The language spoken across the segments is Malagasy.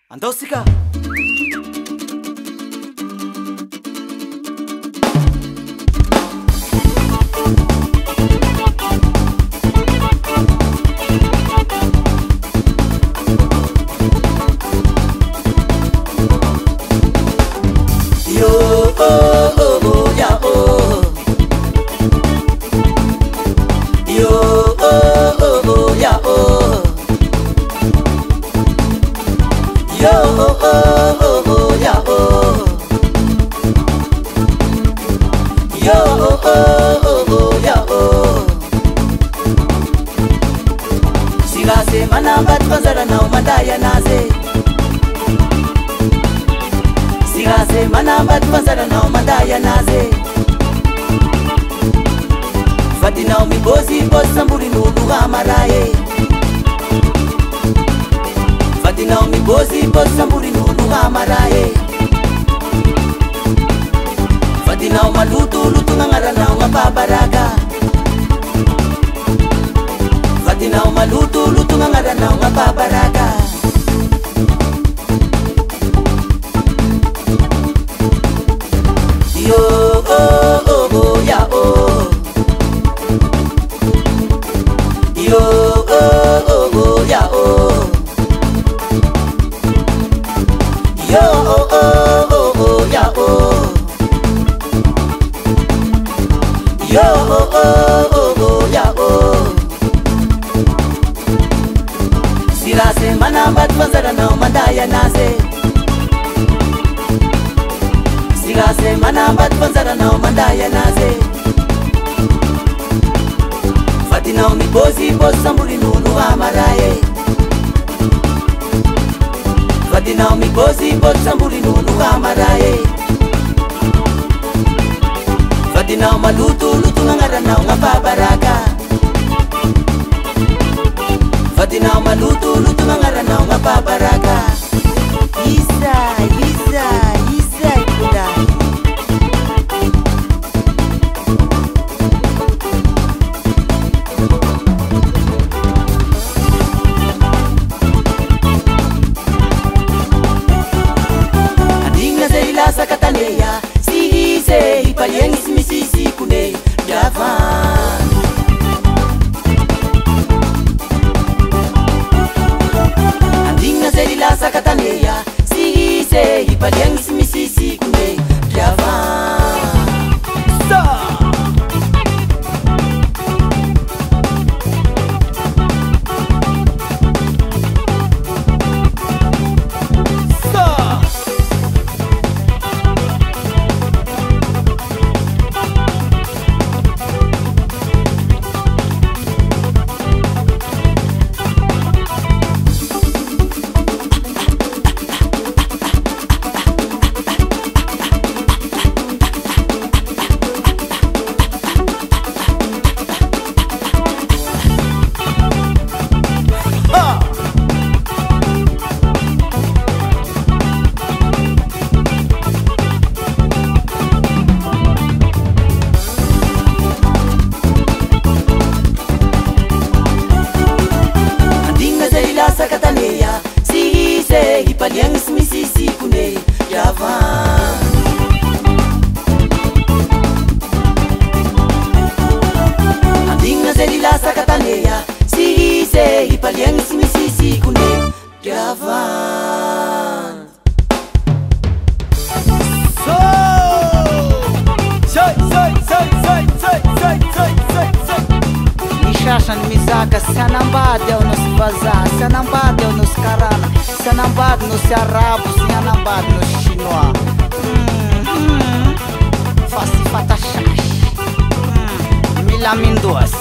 Andosika. Yo oh oh oh ya oh. Yo oh oh oh ya oh. Yo oh oh oh ya oh. Yo oh oh ya oh. Siga se manamba tfazara na umadaya naze. Siga se manamba tfazara na umadaya naze. Fatina umi bozi samburi nulu amaraye. Fatina umi bozi samburi nulu amaraye. Fatina uma lutu ngangara na uma babaraga. Fatina uma lutu ngangara na uma babaraga. Yo oh oh oh ya oh. Yo oh oh oh ya oh. Yo oh oh oh ya oh. Yo oh oh ya oh. Sira se manamba tfazara na umadaya naze. Sira se manamba tfazara na umadaya naze. Fatina umi bozi samburi nulu amaraye. Fatina umi bozi samburi nulu amaraye. Fatina uma lutu ngangara na uma babaraga. Fatina uma lutu ngangara na uma babaraga. Isa ikudai. Adinga se ilasa kataneya. Si se ipaliengi simisisi kune yavan. Adinga se ilasa kataneya. Si se ipaliengi simisisi kune yavan. Sakataneya, si se ipaliang simisisi kune yavan. Andinga zelila sakataneya, si se ipaliang simisisi kune yavan. Shashan mizaka sanambad é o nosso bazar, sanambad é o nosso carana, sanambad nos arabos, sanambad nos chinois. Faço fatachas, milaminduas.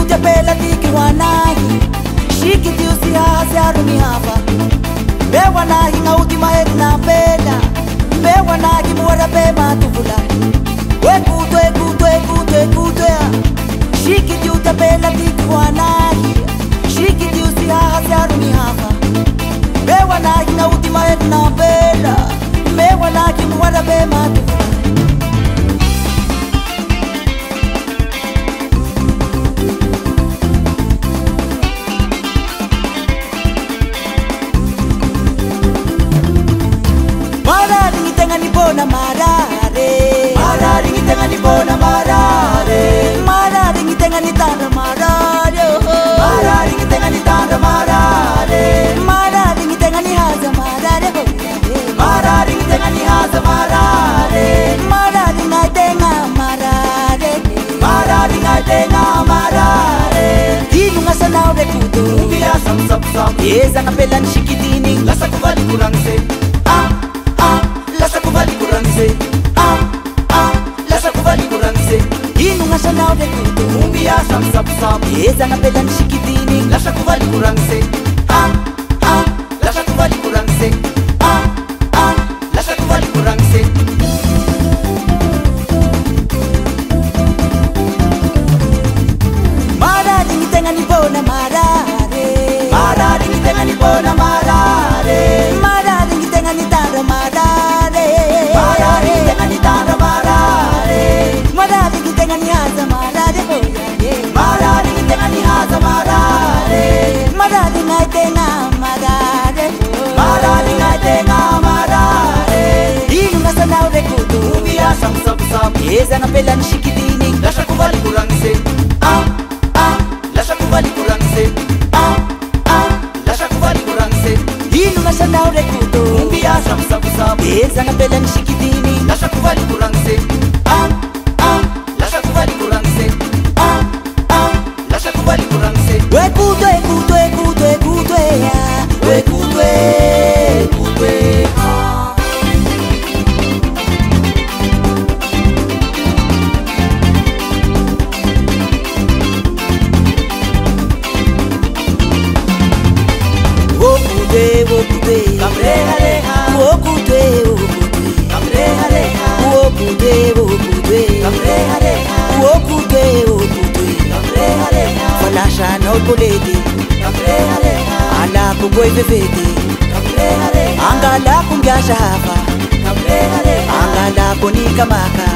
utapela tiki wanahi Shiki tiusi haziarumi hapa Be wanahi nga uti maheri na pela Be wanahi muwara be matufula Ekutwe Shiki tiutapela tiki wanahi Shiki tiusi haziarumi hapa Be wanahi nga uti maheri na pela Be wanahi muwara be matufula Nibona marare Marare ngitenga nibona marare Marare ngitenga nitanda marare Marare ngitenga nitanda marare Marare ngitenga nihaza marare Marare ngitenga nihaza marare Marare ngaitenga marare Marare ngaitenga marare Kinu ngasana ure kutu Ubia sam Eza ngapela nishikitini Lasa kuvali kurangse Lasa kuvali kurangse Lasa kuvali kurangse Inu ngasana ure kutu Ubia sam Eza ngapela nishikitini Lasa kuvali kurangse Lasa kuvali kurangse Lasa kuvali kurangse Marare ngitenga nibona marare Marare ngitenga nibona marare Marare ngitenga nitanda marare Marare ngitenga nitanda marare Marare ngitenga nihaza marare Marare ngitenga nihaza marare Marare ngaitenga marare Marare ngaitenga marare Inu ngasana ure kutu Ubia sam Eza ngapela nishikitini Lasha kuvali kurangse Lasha kuvali kurangse Lasha kuvali kurangse Inu ngasana ure kutu Ubia sam Eza ngapela nishikitini Lasha kuvali kurangse Lasha kuvali kurangse Lasha kuvali kurangse Wekutwe Falasha no kuleti Ala kuboy befete Angala kumbyasha hapa Angala kunika maka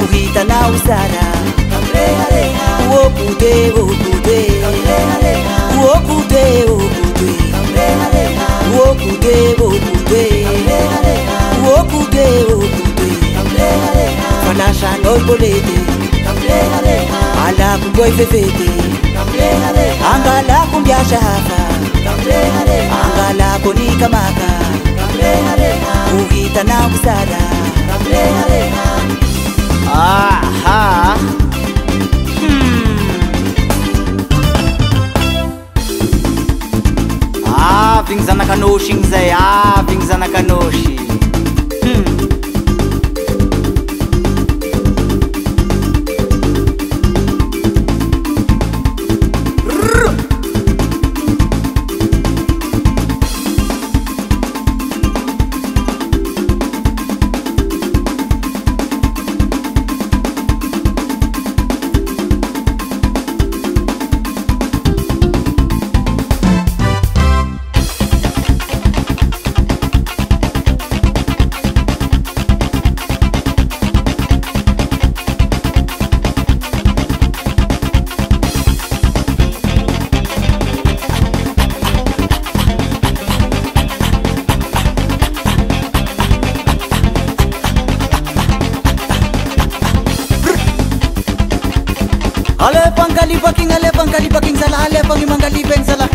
Uhita na usara Wokude Wokude Falasha no kuleti Ala kuboy befete Angala kumbyasha hapa Angala kunika maka Uhita na usara Aha Ving zanakanoshi ngizay ving zanakanoshi Ale pangkali sala ale pangi mangali ben sala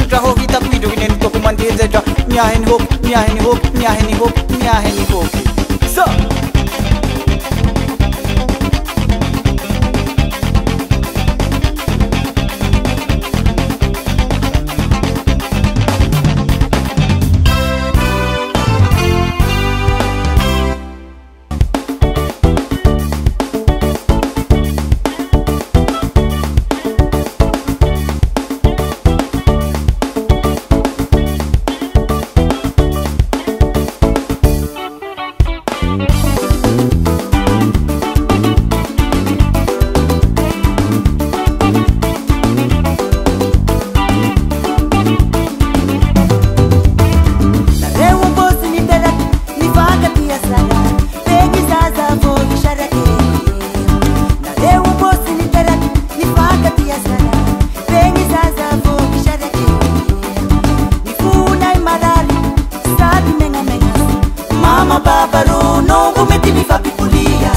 Traho kita kuido inen to kumandi zeta nyahen hop So nungu meti mi fa pipulia.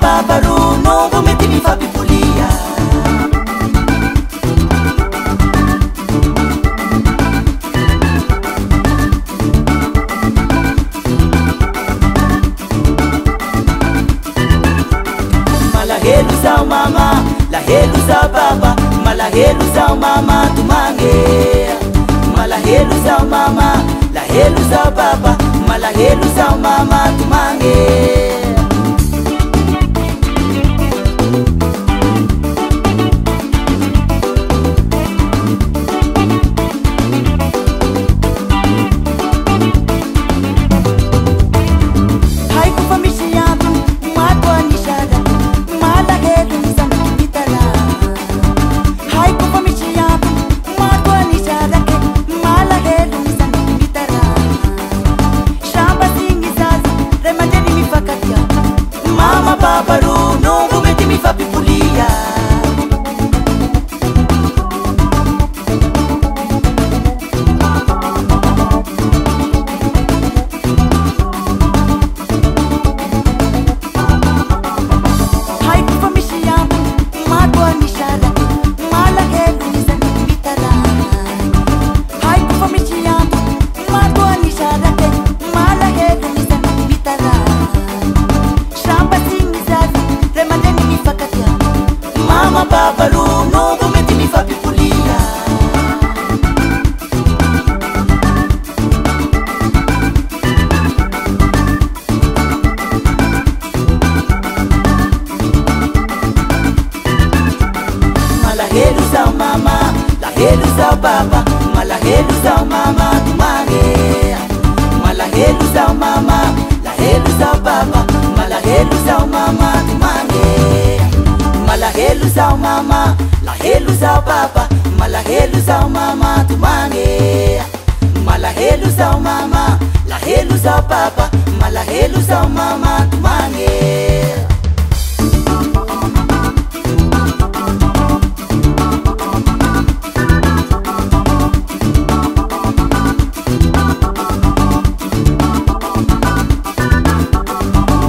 Babaru nungu meti mi fa pipulia. Malahelu zao mama, lahelu zao baba, malahelu zao mama tumange. Malahelu zao mama, lahelu zao baba, malahelu zao mama tumange. Babaru nungu meti mi fa pipulia. Hai kufa mishiyamu madwa nisharake malahelu nisani bitara. Hai kufa mishiyamu madwa nisharake malahelu nisani bitara. Shamba mama babaru nungu meti mi fa pipulia. Malahelu zao mama, lahelu zao baba, malahelu zao mama tumange. Malahelu zao mama, lahelu zao baba, malahelu zao mama tumange. Malahelu zao mama, lahelu zao baba, malahelu zao mama tumange. Malahelu zao mama, lahelu zao baba, malahelu zao mama tumange.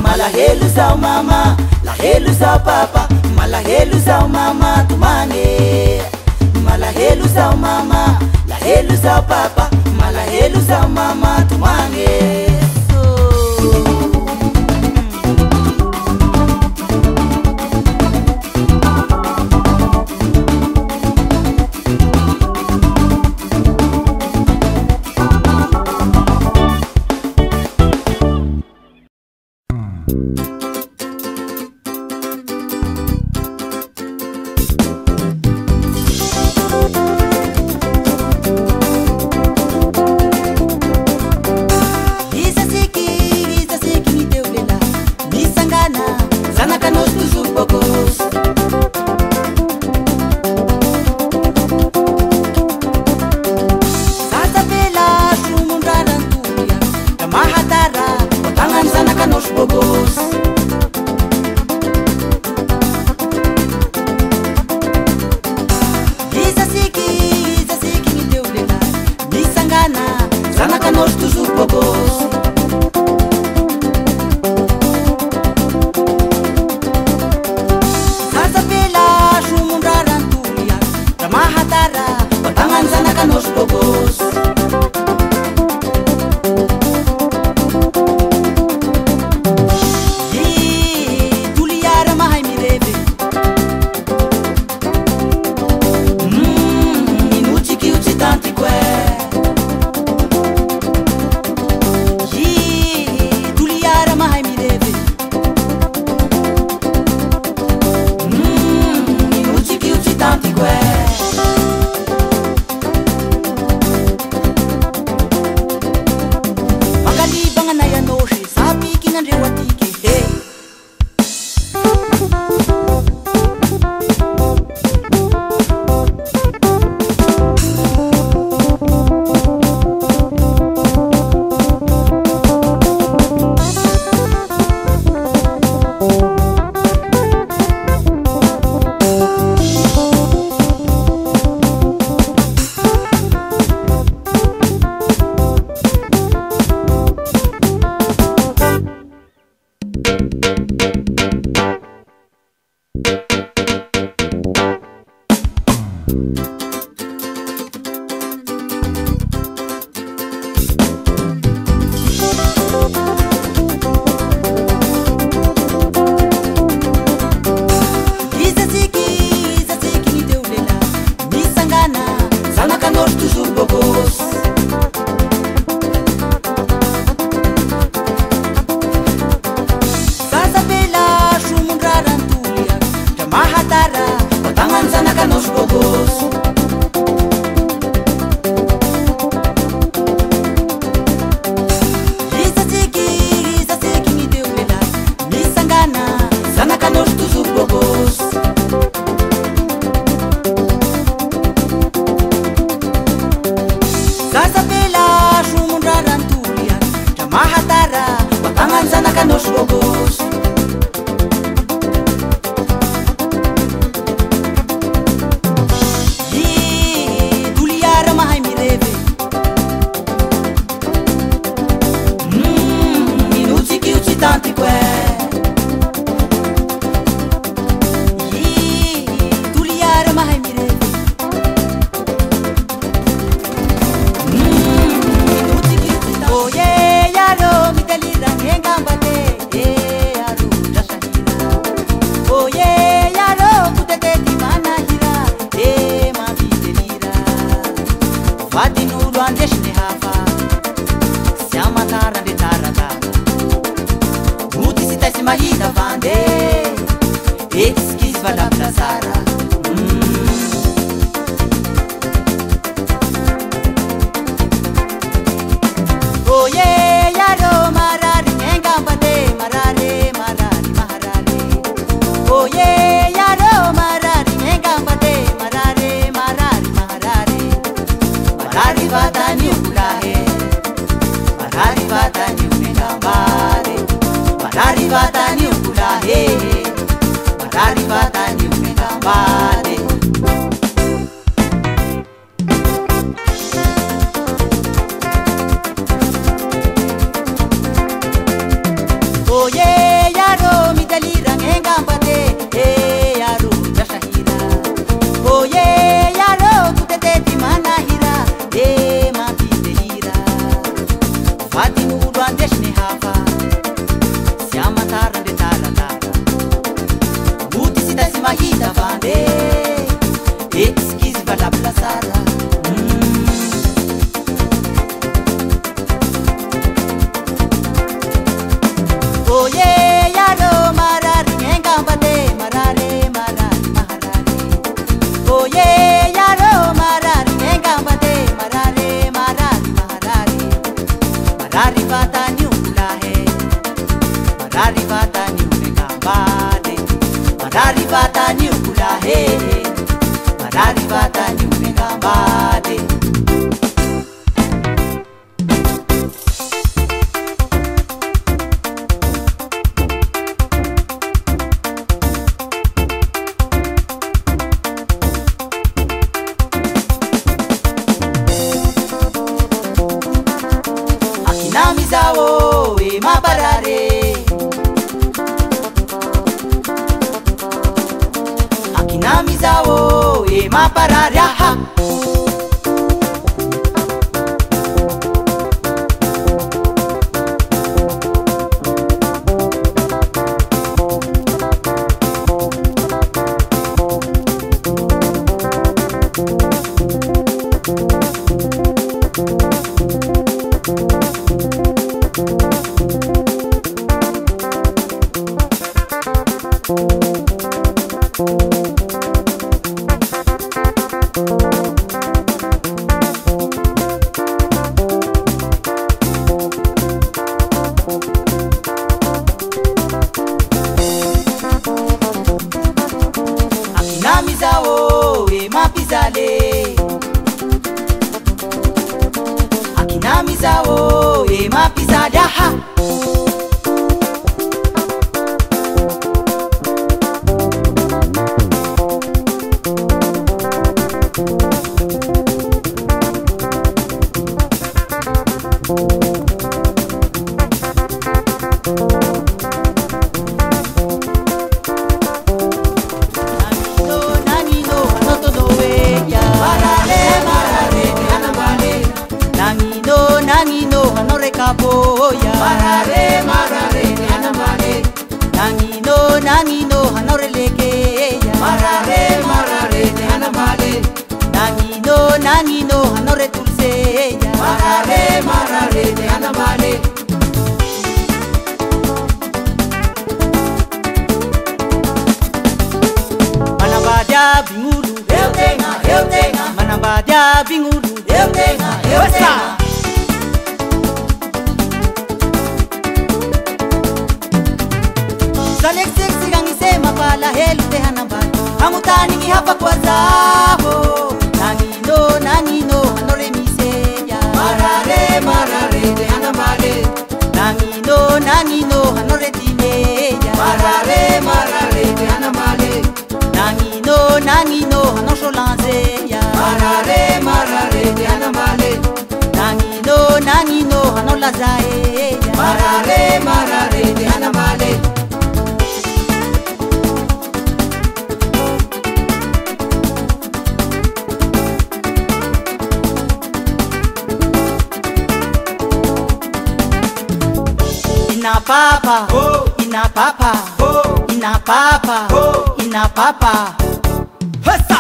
Malahelu zao mama, lahelu zao baba, malahelu zao mama tumange. Malahelu zao mama, lahelu zao baba, malahelu zao mama tumange. vatani ukula he marari vatani umekambale oye yaro mitalira ngengambate yaro jashahira oye yaro kuteteti manahira mapindehira fati mudwandeshne hafa siama tarande taratara buti sitasimahita vande eskizi valablasara oye yaro marari ngengambate marare marari maharare oye yaro marari ngengambate marare marari maharare marari vatani ulahe marari vatani umekambate marari vatani ulahe marari vatani umekambate Namizawo mabarare akinamizawo mabarare aha akinamizawo mapizale akinamizawo mapizale aha nangino hanore kaboya marare marare anamale nangino hanore lekeya marare marare anamale nangino hanore tulseya marare marare anamale manabada bingulu eutenga manabada bingulu eutenga Salexi gangisema pala helu tehanambani Amutani ngihapa kwa zabo Nangino hanore miseya Marare marare tehanambale Nangino hanore tineya Marare marare tehanambale Nangino hanosho lanzeya Marare marare tehanambale Nangino hanola zaeya Marare marare tehanambale Inapapa, inapapa, inapapa, inapapa. Hesa!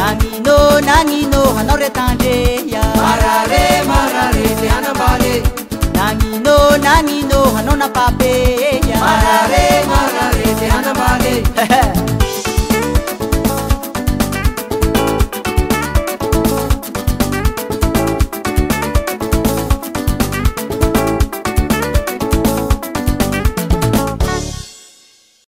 Nangino hanao retandreya marare se hanambale Nangino hanao napape